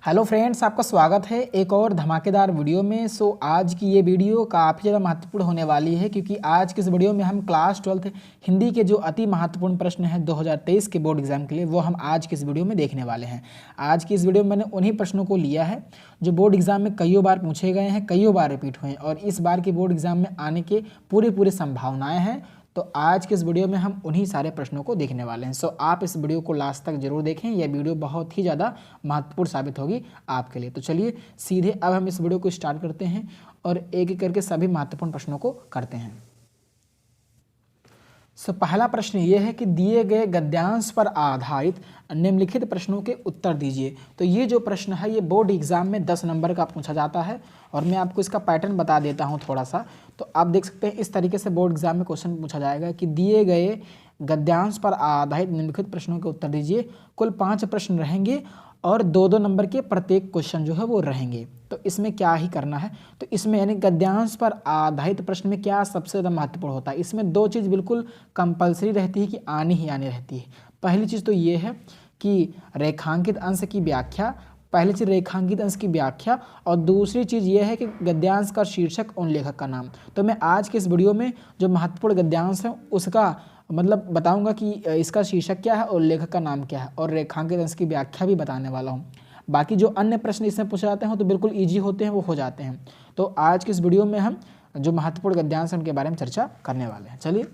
Hello friends, आपका स्वागत है एक और धमाकेदार वीडियो में। आज की ये वीडियो काफ़ी ज़्यादा महत्वपूर्ण होने वाली है क्योंकि आज की इस वीडियो में हम क्लास 12 हिंदी के जो अति महत्वपूर्ण प्रश्न हैं 2023 के बोर्ड एग्जाम के लिए, वो हम आज की इस वीडियो में देखने वाले हैं। आज की इस वीडियो में मैंने उन्हीं प्रश्नों को लिया है जो बोर्ड एग्जाम में कईयों बार पूछे गए हैं, कईयों बार रिपीट हुए हैं और इस बार के बोर्ड एग्जाम में आने के पूरी संभावनाएँ हैं। तो आज के इस वीडियो में हम उन्हीं सारे प्रश्नों को देखने वाले हैं। आप इस वीडियो को लास्ट तक जरूर देखें, यह वीडियो बहुत ही ज़्यादा महत्वपूर्ण साबित होगी आपके लिए। तो चलिए सीधे अब हम इस वीडियो को स्टार्ट करते हैं और एक एक करके सभी महत्वपूर्ण प्रश्नों को करते हैं। पहला प्रश्न ये है कि दिए गए गद्यांश पर आधारित निम्नलिखित प्रश्नों के उत्तर दीजिए। तो ये जो प्रश्न है ये बोर्ड एग्जाम में 10 नंबर का पूछा जाता है और मैं आपको इसका पैटर्न बता देता हूँ थोड़ा सा। तो आप देख सकते हैं इस तरीके से बोर्ड एग्जाम में क्वेश्चन पूछा जाएगा कि दिए गए गद्यांश पर आधारित निम्नलिखित प्रश्नों के उत्तर दीजिए। कुल 5 प्रश्न रहेंगे और 2-2 नंबर के प्रत्येक क्वेश्चन जो है वो रहेंगे। तो इसमें क्या ही करना है, तो इसमें यानी गद्यांश पर आधारित प्रश्न में क्या सबसे ज़्यादा महत्वपूर्ण होता है, इसमें 2 चीज़ बिल्कुल कंपलसरी रहती है कि आनी ही आनी रहती है। पहली चीज़ तो ये है कि रेखांकित अंश की व्याख्या, पहली चीज़ रेखांकित अंश की व्याख्या और दूसरी चीज़ ये है कि गद्यांश का शीर्षक और लेखक का नाम। तो मैं आज के इस वीडियो में जो महत्वपूर्ण गद्यांश है उसका मतलब बताऊंगा कि इसका शीर्षक क्या है और लेखक का नाम क्या है और रेखांकित अंश की व्याख्या भी बताने वाला हूँ। बाकी जो अन्य प्रश्न इसमें पूछे जाते हैं तो बिल्कुल ईजी होते हैं, वो हो जाते हैं। तो आज की इस वीडियो में हम जो महत्वपूर्ण गद्यांश हैं उनके बारे में चर्चा करने वाले हैं। चलिए,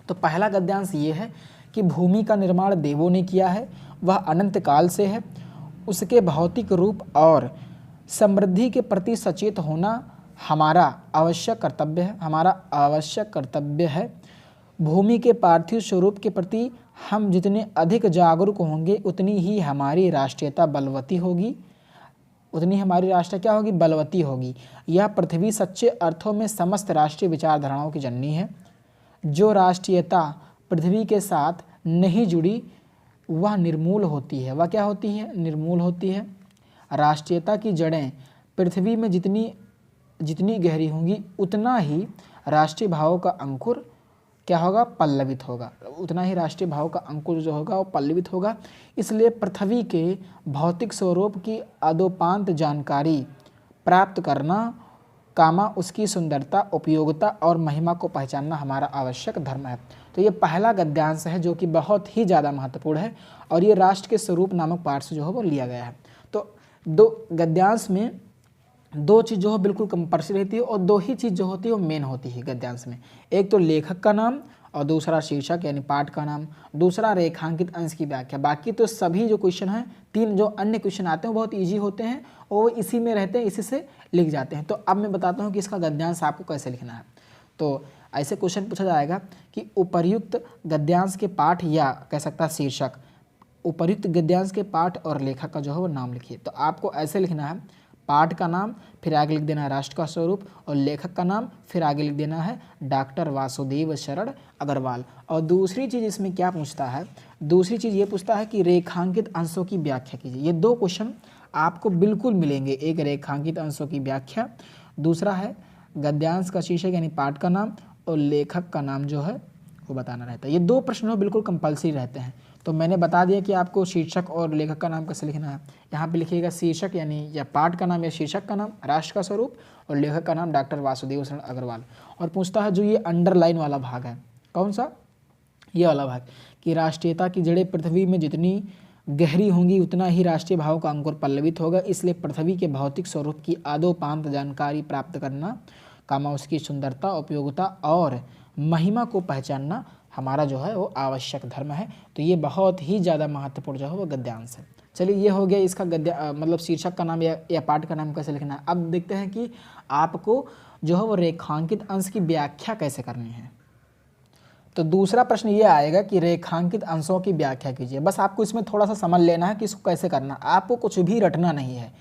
तो पहला गद्यांश ये है कि भूमि का निर्माण देवों ने किया है, वह अनंत काल से है, उसके भौतिक रूप और समृद्धि के प्रति सचेत होना हमारा आवश्यक कर्तव्य है। भूमि के पार्थिव स्वरूप के प्रति हम जितने अधिक जागरूक होंगे उतनी ही हमारी राष्ट्रीयता बलवती होगी, बलवती होगी। यह पृथ्वी सच्चे अर्थों में समस्त राष्ट्रीय विचारधाराओं की जननी है। जो राष्ट्रीयता पृथ्वी के साथ नहीं जुड़ी वह निर्मूल होती है। वह क्या होती है? निर्मूल होती है। राष्ट्रीयता की जड़ें पृथ्वी में जितनी गहरी होंगी उतना ही राष्ट्रीय भावों का अंकुर क्या होगा? पल्लवित होगा। उतना ही राष्ट्रीय भाव का अंकुर जो होगा वो पल्लवित होगा। इसलिए पृथ्वी के भौतिक स्वरूप की आदोपांत जानकारी प्राप्त करना, कामा उसकी सुंदरता, उपयोगिता और महिमा को पहचानना हमारा आवश्यक धर्म है। तो ये पहला गद्यांश है जो कि बहुत ही ज़्यादा महत्वपूर्ण है और ये राष्ट्र के स्वरूप नामक पाठ से जो है वो लिया गया है। तो 2 गद्यांश में 2 चीज़ जो है बिल्कुल कंपल्सरी रहती है और 2 ही चीज़ जो होती है वो मेन होती है गद्यांश में। एक तो लेखक का नाम और दूसरा शीर्षक यानी पाठ का नाम, दूसरा रेखांकित अंश की व्याख्या। बाकी तो सभी जो क्वेश्चन हैं, 3 जो अन्य क्वेश्चन आते हैं वो बहुत ईजी होते हैं और वो इसी में रहते हैं, इसी से लिख जाते हैं। तो अब मैं बताता हूँ कि इसका गद्यांश आपको कैसे लिखना है। तो ऐसे क्वेश्चन पूछा जाएगा कि उपर्युक्त गद्यांश के पाठ या कह सकता है शीर्षक, उपर्युक्त गद्यांश के पाठ और लेखक का जो है वो नाम लिखिए। तो आपको ऐसे लिखना है, पाठ का नाम फिर आगे लिख देना है राष्ट्र का स्वरूप और लेखक का नाम फिर आगे लिख देना है डॉक्टर वासुदेव शरण अग्रवाल। और दूसरी चीज़ इसमें क्या पूछता है? दूसरी चीज़ ये पूछता है कि रेखांकित अंशों की व्याख्या कीजिए। ये 2 क्वेश्चन आपको बिल्कुल मिलेंगे, एक रेखांकित अंशों की व्याख्या, दूसरा है गद्यांश का शीर्षक यानी पाठ का नाम और लेखक का नाम जो है वो बताना रहता है। ये 2 प्रश्न बिल्कुल कंपल्सरी रहते हैं। तो मैंने बता दिया कि आपको शीर्षक और लेखक का नाम कैसे लिखना है। यहाँ पे लिखिएगा शीर्षक यानी या पाठ का नाम या शीर्षक का नाम राष्ट्र का स्वरूप और लेखक का नाम डॉक्टर वासुदेव शरण अग्रवाल। और पूछता है जो ये अंडरलाइन वाला भाग है, कौन सा? ये वाला भाग, कि राष्ट्रीयता की जड़ें पृथ्वी में जितनी गहरी होंगी उतना ही राष्ट्रीय भाव का अंकुर पल्लवित होगा। इसलिए पृथ्वी के भौतिक स्वरूप की आदोपांत जानकारी प्राप्त करना, कामा उसकी सुंदरता, उपयोगिता और महिमा को पहचानना हमारा जो है वो आवश्यक धर्म है। तो ये बहुत ही ज़्यादा महत्वपूर्ण जो है वो गद्यांश है। चलिए, ये हो गया इसका मतलब शीर्षक का नाम या पाठ का नाम कैसे लिखना है। अब देखते हैं कि आपको जो है वो रेखांकित अंश की व्याख्या कैसे करनी है। तो दूसरा प्रश्न ये आएगा कि रेखांकित अंशों की व्याख्या कीजिए। बस आपको इसमें थोड़ा सा समझ लेना है कि इसको कैसे करना, आपको कुछ भी रटना नहीं है।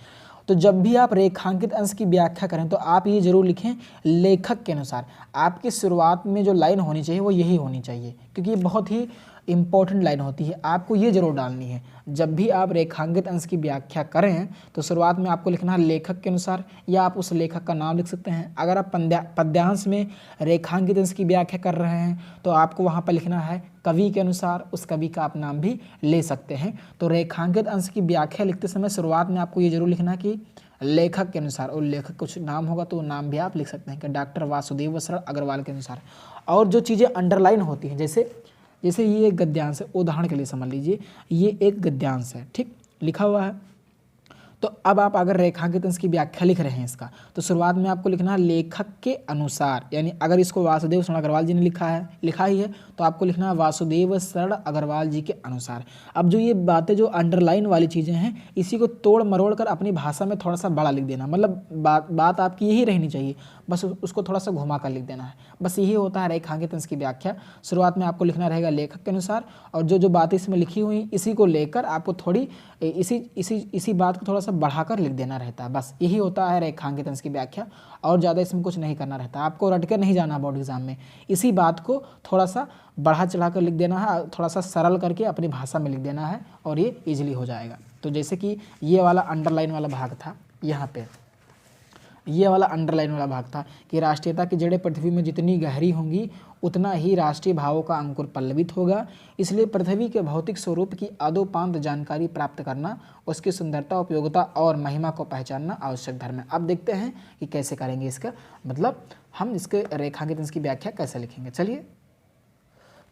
तो जब भी आप रेखांकित अंश की व्याख्या करें तो आप ये जरूर लिखें लेखक के अनुसार। आपकी शुरुआत में जो लाइन होनी चाहिए वो यही होनी चाहिए, क्योंकि ये बहुत ही इंपॉर्टेंट लाइन होती है, आपको ये जरूर डालनी है। जब भी आप रेखांकित अंश की व्याख्या करें तो शुरुआत में आपको लिखना है लेखक के अनुसार, या आप उस लेखक का नाम लिख सकते हैं। अगर आप पद्यांश में रेखांकित अंश की व्याख्या कर रहे हैं तो आपको वहाँ पर लिखना है कवि के अनुसार, उस कवि का आप नाम भी ले सकते हैं। तो रेखांकित अंश की व्याख्या लिखते समय शुरुआत में आपको ये जरूर लिखना है कि लेखक के अनुसार, और लेखक कुछ नाम होगा तो नाम भी आप लिख सकते हैं कि डॉक्टर वासुदेव शरण अग्रवाल के अनुसार। और जो चीज़ें अंडरलाइन होती हैं, जैसे ये एक गद्यांश है, उदाहरण के लिए समझ लीजिए ये एक गद्यांश है, ठीक लिखा हुआ है। तो अब आप अगर रेखांकित अंश की व्याख्या लिख रहे हैं इसका, तो शुरुआत में आपको लिखना है लेखक के अनुसार, यानी अगर इसको वासुदेव शरण अग्रवाल जी ने लिखा ही है तो आपको लिखना है वासुदेव शरण अग्रवाल जी के अनुसार। अब जो ये बातें, जो अंडरलाइन वाली चीज़ें हैं, इसी को तोड़ मरोड़ कर अपनी भाषा में थोड़ा सा बड़ा लिख देना, मतलब बात आपकी यही रहनी चाहिए, बस उसको थोड़ा सा घुमा कर लिख देना है। बस यही होता है रेखांकित अंश की व्याख्या। शुरुआत में आपको लिखना रहेगा लेखक के अनुसार, और जो बातें इसमें लिखी हुई इसी को लेकर आपको थोड़ी इसी बात को थोड़ा सा बढ़ाकर लिख देना रहता है। बस यही होता है रेखांकित अंश की व्याख्या, और ज़्यादा इसमें कुछ नहीं करना रहता। आपको रट कर नहीं जाना बोर्ड एग्जाम में, इसी बात को थोड़ा सा बढ़ा चढ़ा कर लिख देना है, थोड़ा सा सरल करके अपनी भाषा में लिख देना है, और ये ईजिली हो जाएगा। तो जैसे कि ये वाला अंडरलाइन वाला भाग था, यहाँ पे ये वाला अंडरलाइन वाला भाग था कि राष्ट्रीयता की जड़ें पृथ्वी में जितनी गहरी होंगी उतना ही राष्ट्रीय भावों का अंकुर पल्लवित होगा। इसलिए पृथ्वी के भौतिक स्वरूप की आदोपांत जानकारी प्राप्त करना, उसकी सुंदरता, उपयोगिता और महिमा को पहचानना आवश्यक धर्म है। अब देखते हैं कि कैसे करेंगे इसका, मतलब हम इसके रेखांकित अंश की व्याख्या कैसे लिखेंगे। चलिए,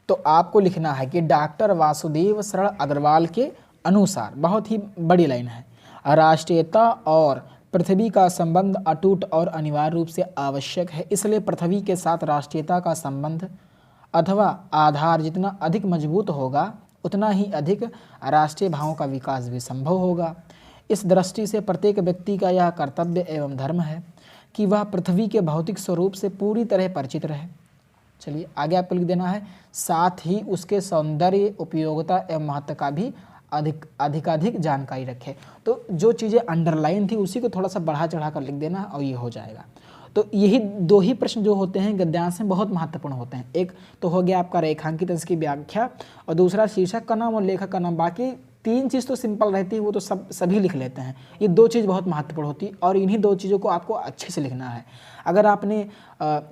तो आपको लिखना है कि डॉक्टर वासुदेव शरण अग्रवाल के अनुसार, बहुत ही बड़ी लाइन है, राष्ट्रीयता और पृथ्वी का संबंध अटूट और अनिवार्य रूप से आवश्यक है। इसलिए पृथ्वी के साथ राष्ट्रीयता का संबंध अथवा आधार जितना अधिक मजबूत होगा उतना ही अधिक राष्ट्रीय भावों का विकास भी संभव होगा। इस दृष्टि से प्रत्येक व्यक्ति का यह कर्तव्य एवं धर्म है कि वह पृथ्वी के भौतिक स्वरूप से पूरी तरह परिचित रहे। चलिए आगे आपको लिख देना है, साथ ही उसके सौंदर्य, उपयोगिता एवं महत्व का भी अधिकाधिक जानकारी रखे। तो जो चीज़ें अंडरलाइन थी उसी को थोड़ा सा बढ़ा चढ़ा कर लिख देना और ये हो जाएगा। तो यही दो ही प्रश्न जो होते हैं गद्यांश में बहुत महत्वपूर्ण होते हैं। एक तो हो गया आपका रेखांकित अंश की व्याख्या, और दूसरा शीर्षक का नाम और लेखक का नाम। बाकी तीन चीज़ तो सिंपल रहती है, वो तो सभी लिख लेते हैं। ये दो चीज़ बहुत महत्वपूर्ण होती है, और इन्हीं दो चीज़ों को आपको अच्छे से लिखना है। अगर आपने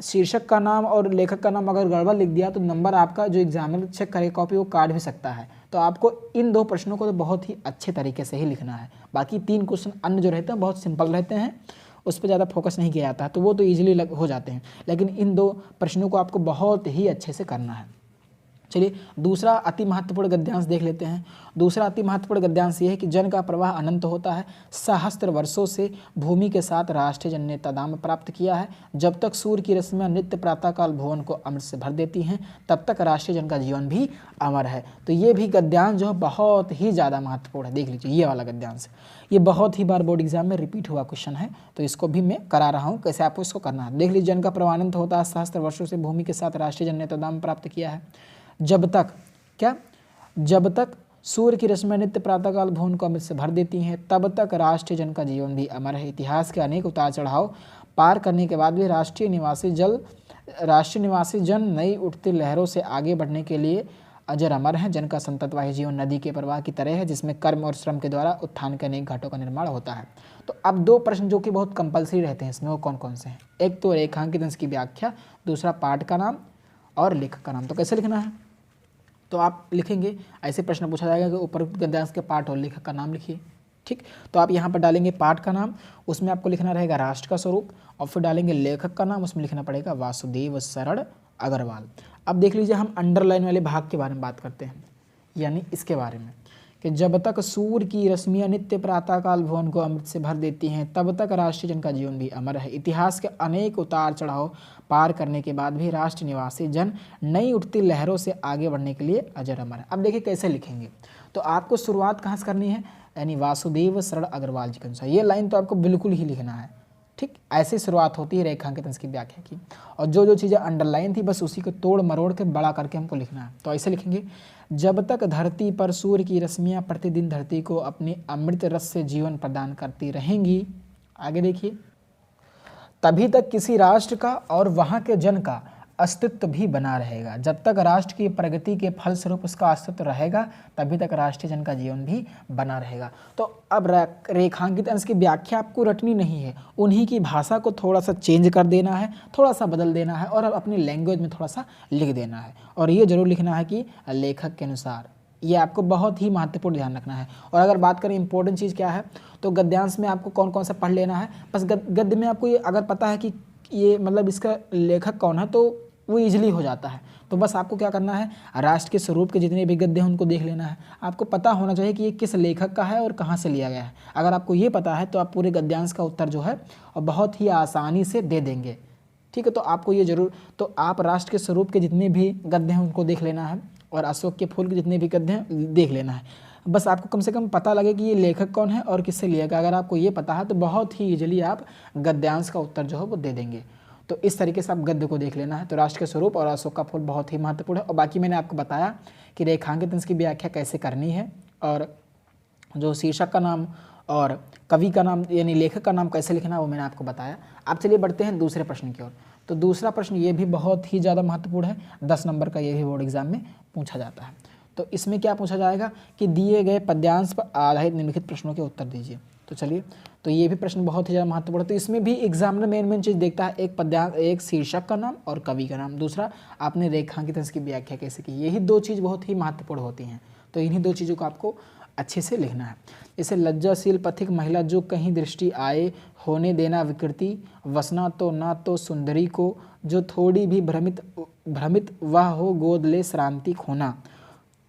शीर्षक का नाम और लेखक का नाम अगर गड़बड़ लिख दिया तो नंबर आपका जो एग्जामिनर चेक करेगा कॉपी वो काट भी सकता है। तो आपको इन दो प्रश्नों को तो बहुत ही अच्छे तरीके से ही लिखना है। बाकी तीन क्वेश्चन अन्य जो रहते हैं बहुत सिंपल रहते हैं, उस पर ज़्यादा फोकस नहीं किया जाता है, तो वो तो ईजिली हो जाते हैं। लेकिन इन दो प्रश्नों को आपको बहुत ही अच्छे से करना है। चलिए दूसरा अति महत्वपूर्ण गद्यांश देख लेते हैं। दूसरा अति महत्वपूर्ण गद्यांश ये है कि जन का प्रवाह अनंत होता है। सहस्त्र वर्षों से भूमि के साथ राष्ट्रीय जन ने तदाम प्राप्त किया है। जब तक सूर्य की रश्मियां नित्य प्रातःकाल भुवन को अमृत से भर देती हैं तब तक राष्ट्रीय जन का जीवन भी अमर है। तो ये भी गद्यांश जो है बहुत ही ज़्यादा महत्वपूर्ण है। देख लीजिए ये वाला गद्यांश, ये बहुत ही बार बोर्ड एग्जाम में रिपीट हुआ क्वेश्चन है, तो इसको भी मैं करा रहा हूँ कैसे आपको इसको करना है। देख लीजिए, जन का प्रवाह अनंत होता है। सहस्त्र वर्षों से भूमि के साथ राष्ट्रीय जन ने तदाम प्राप्त किया है। जब तक सूर्य की रश्मियां नित्य प्रातःकाल भुवन को अमृत से भर देती हैं तब तक राष्ट्रीय जन का जीवन भी अमर है। इतिहास के अनेक उतार चढ़ाव पार करने के बाद भी राष्ट्रीय निवासी जन नई उठती लहरों से आगे बढ़ने के लिए अजर अमर हैं। जन का संततवाही जीवन नदी के प्रवाह की तरह है जिसमें कर्म और श्रम के द्वारा उत्थान के अनेक घाटों का निर्माण होता है। तो अब दो प्रश्न जो कि बहुत कंपलसरी रहते हैं इसमें, वो कौन कौन से हैं? एक तो रेखांकित अंश की व्याख्या, दूसरा पाठ का नाम और लेखक का नाम। तो कैसे लिखना है? तो आप लिखेंगे, ऐसे प्रश्न पूछा जाएगा कि ऊपर गद्यांश के पाठ और लेखक का नाम लिखिए। ठीक, तो आप यहाँ पर डालेंगे पाठ का नाम, उसमें आपको लिखना रहेगा राष्ट्र का स्वरूप, और फिर डालेंगे लेखक का नाम, उसमें लिखना पड़ेगा वासुदेव शरण अग्रवाल। अब देख लीजिए, हम अंडरलाइन वाले भाग के बारे में बात करते हैं, यानी इसके बारे में कि जब तक सूर्य की रश्मियां नित्य प्रातःकाल भुवन को अमृत से भर देती हैं तब तक राष्ट्रीय जन का जीवन भी अमर है। इतिहास के अनेक उतार चढ़ाव पार करने के बाद भी राष्ट्र निवासी जन नई उठती लहरों से आगे बढ़ने के लिए अजर अमर है। अब देखिए कैसे लिखेंगे। तो आपको शुरुआत कहाँ से करनी है, यानी वासुदेव शरण अग्रवाल जी के अनुसार। ये लाइन तो आपको बिल्कुल ही लिखना है। ठीक, ऐसे शुरुआत होती है रेखांकित अंश की व्याख्या की, और जो चीज़ें अंडरलाइन थी बस उसी को तोड़ मरोड़ के बड़ा करके हमको लिखना है। तो ऐसे लिखेंगे, जब तक धरती पर सूर्य की रश्मियां प्रतिदिन धरती को अपने अमृत रस से जीवन प्रदान करती रहेंगी, आगे देखिए, तभी तक किसी राष्ट्र का और वहाँ के जन का अस्तित्व भी बना रहेगा। जब तक राष्ट्र की प्रगति के फलस्वरूप उसका अस्तित्व रहेगा तभी तक राष्ट्रीय जन का जीवन भी बना रहेगा। तो अब रेखांकित अंश की व्याख्या आपको रटनी नहीं है, उन्हीं की भाषा को थोड़ा सा चेंज कर देना है, थोड़ा सा बदल देना है और अपनी लैंग्वेज में थोड़ा सा लिख देना है। और ये जरूर लिखना है कि लेखक के अनुसार, ये आपको बहुत ही महत्वपूर्ण ध्यान रखना है। और अगर बात करें इंपॉर्टेंट चीज़ क्या है, तो गद्यांश में आपको कौन कौन सा पढ़ लेना है। बस गद्य में आपको ये अगर पता है कि ये मतलब इसका लेखक कौन है तो वो ईजिली हो जाता है। तो बस आपको क्या करना है, राष्ट्र के स्वरूप के जितने भी गद्य हैं उनको देख लेना है। आपको पता होना चाहिए कि ये किस लेखक का है और कहाँ से लिया गया है। अगर आपको ये पता है तो आप पूरे गद्यांश का उत्तर जो है और बहुत ही आसानी से दे देंगे। ठीक है, तो आपको ये जरूर, तो आप राष्ट्र के स्वरूप के जितने भी गद्य हैं उनको देख लेना है और अशोक के फूल के जितने भी गद्य हैं देख लेना है। बस आपको कम से कम पता लगे कि ये लेखक कौन है और किससे लिया गया। अगर आपको ये पता है तो बहुत ही ईजिली आप गद्यांश का उत्तर जो है वो दे देंगे। तो इस तरीके से आप गद्य को देख लेना है। तो राष्ट्र के स्वरूप और अशोक का फूल बहुत ही महत्वपूर्ण है। और बाकी मैंने आपको बताया कि रेखांकित अंश की व्याख्या कैसे करनी है और जो शीर्षक का नाम और कवि का नाम यानी लेखक का नाम कैसे लिखना है वो मैंने आपको बताया। आप चलिए बढ़ते हैं दूसरे प्रश्न की ओर। तो दूसरा प्रश्न ये भी बहुत ही ज़्यादा महत्वपूर्ण है, 10 नंबर का, ये भी बोर्ड एग्जाम में पूछा जाता है। तो इसमें क्या पूछा जाएगा कि दिए गए पद्यांश पर आधारित निम्नलिखित प्रश्नों के उत्तर दीजिए। तो चलिए, तो ये भी प्रश्न बहुत ही ज़्यादा महत्वपूर्ण है। तो इसमें भी एग्जामिनर मेन चीज़ देखता है, एक पद्यांश, एक शीर्षक का नाम और कवि का नाम, दूसरा आपने रेखांकित अंश की व्याख्या कैसे की। यही दो चीज़ बहुत ही महत्वपूर्ण होती हैं। तो इन्हीं दो चीज़ों को आपको अच्छे से लिखना है। जैसे लज्जाशील पथिक महिला जो कहीं दृष्टि आए, होने देना विकृति, वसना तो ना तो सुंदरी को, जो थोड़ी भी भ्रमित वह हो, गोद ले श्रांति खोना।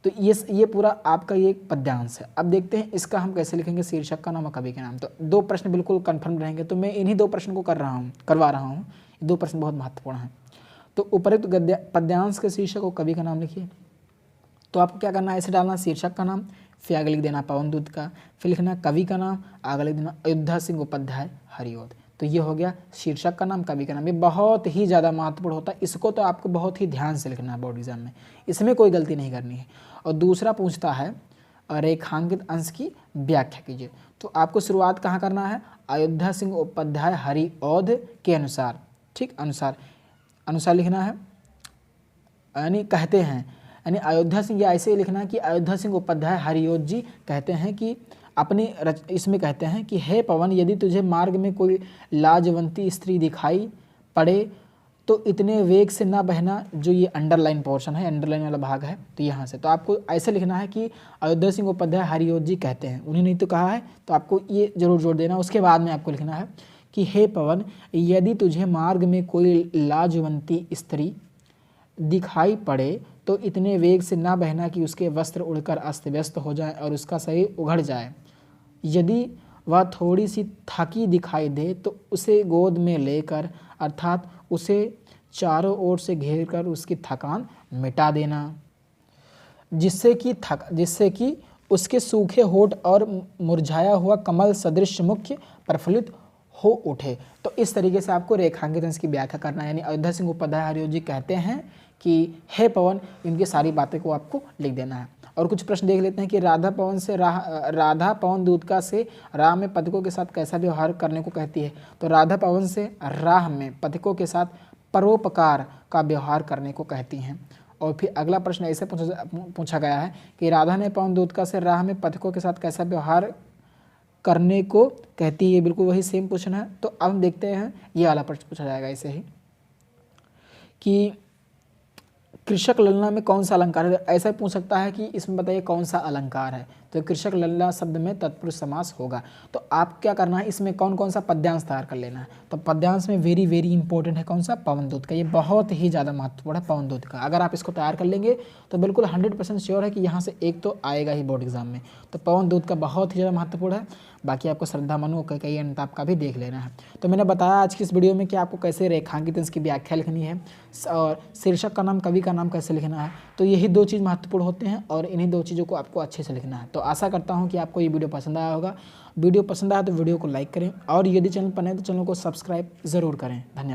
तो ये पूरा आपका ये पद्यांश है। अब देखते हैं इसका हम कैसे लिखेंगे, शीर्षक का नाम और कवि का नाम। तो दो प्रश्न बिल्कुल कन्फर्म रहेंगे, तो मैं इन्हीं दो प्रश्न को करवा रहा हूँ। ये दो प्रश्न बहुत महत्वपूर्ण हैं। तो उपयुक्त पद्यांश के शीर्षक और कवि का नाम लिखिए। तो आपको क्या करना है, ऐसे डालना शीर्षक का नाम, फिर आगे लिख देना पवन दूत का, फिर लिखना कवि का नाम, आगे लिख देना अयोध्या सिंह उपाध्याय हरिओद। तो ये हो गया शीर्षक का नाम, कवि का नाम। ये बहुत ही ज़्यादा महत्वपूर्ण होता है, इसको तो आपको बहुत ही ध्यान से लिखना है बोर्ड एग्जाम में, इसमें कोई गलती नहीं करनी है। और दूसरा पूछता है रेखांकित अंश की व्याख्या कीजिए। तो आपको शुरुआत कहाँ करना है, अयोध्या सिंह उपाध्याय हरिओद के अनुसार, ठीक, अनुसार लिखना है, यानी कहते हैं, यानी अयोध्या सिंह, या ऐसे ही लिखना है कि अयोध्या सिंह उपाध्याय हरिओद जी कहते हैं कि अपनी इसमें कहते हैं कि हे पवन, यदि तुझे मार्ग में कोई लाजवंती स्त्री दिखाई पड़े तो इतने वेग से ना बहना। जो ये अंडरलाइन पोर्शन है, अंडरलाइन वाला भाग है, तो यहाँ से तो आपको ऐसे लिखना है कि अयोध्या सिंह उपाध्याय हरिओद जी कहते हैं, उन्हें नहीं तो कहा है, तो आपको ये जरूर जोड़ देना। उसके बाद में आपको लिखना है कि हे पवन, यदि तुझे मार्ग में कोई लाजवंती स्त्री दिखाई पड़े तो इतने वेग से ना बहना कि उसके वस्त्र उड़कर अस्त व्यस्त हो जाए और उसका शरीर उघड़ जाए। यदि वह थोड़ी सी थकी दिखाई दे तो उसे गोद में लेकर, अर्थात उसे चारों ओर से घेरकर उसकी थकान मिटा देना, जिससे कि उसके सूखे होठ और मुरझाया हुआ कमल सदृश मुख्य प्रफुल्लित हो उठे। तो इस तरीके से आपको रेखांकित अंश की व्याख्या करना है। यानी अयोध्या सिंह उपाध्याय हरिओद जी कहते हैं कि हे पवन, इनकी सारी बातें को आपको लिख देना है। और कुछ प्रश्न देख लेते हैं कि राधा पवन दूतका से राह में पथिकों के साथ कैसा व्यवहार करने को कहती है। तो राधा पवन से राह में पथिकों के साथ परोपकार का व्यवहार करने को कहती हैं। और फिर अगला प्रश्न ऐसे पूछा गया है कि राधा ने पवन दूतका से राह में पथिकों के साथ कैसा व्यवहार करने को कहती है। बिल्कुल वही सेम क्वेश्चन है। तो अब हम देखते हैं ये वाला प्रश्न पूछा जाएगा ऐसे ही कि कृषक ललना में कौन सा अलंकार है। ऐसा पूछ सकता है कि इसमें बताइए कौन सा अलंकार है। तो कृषक ललना शब्द में तत्पुरुष समास होगा। तो आप क्या करना है, इसमें कौन कौन सा पद्यांश तैयार कर लेना है। तो पद्यांश में वेरी वेरी इंपॉर्टेंट है कौन सा, पवन दूत का। ये बहुत ही ज़्यादा महत्वपूर्ण है पवन दूत का। अगर आप इसको तैयार कर लेंगे तो बिल्कुल 100% श्योर है कि यहाँ से एक तो आएगा ही बोर्ड एग्जाम में। तो पवन दूत का बहुत ही ज़्यादा महत्वपूर्ण है। बाकी आपको श्रद्धा मनु कई अंताप का भी देख लेना है। तो मैंने बताया आज की इस वीडियो में कि आपको कैसे रेखांकित अंश की व्याख्या लिखनी है और शीर्षक का नाम, कवि का नाम कैसे लिखना है। तो यही दो चीज़ महत्वपूर्ण होते हैं और इन्हीं दो चीज़ों को आपको अच्छे से लिखना है। तो आशा करता हूँ कि आपको ये वीडियो पसंद आया होगा। वीडियो पसंद आया तो वीडियो को लाइक करें और यदि चैनल पर नए तो चैनल को सब्सक्राइब ज़रूर करें। धन्यवाद।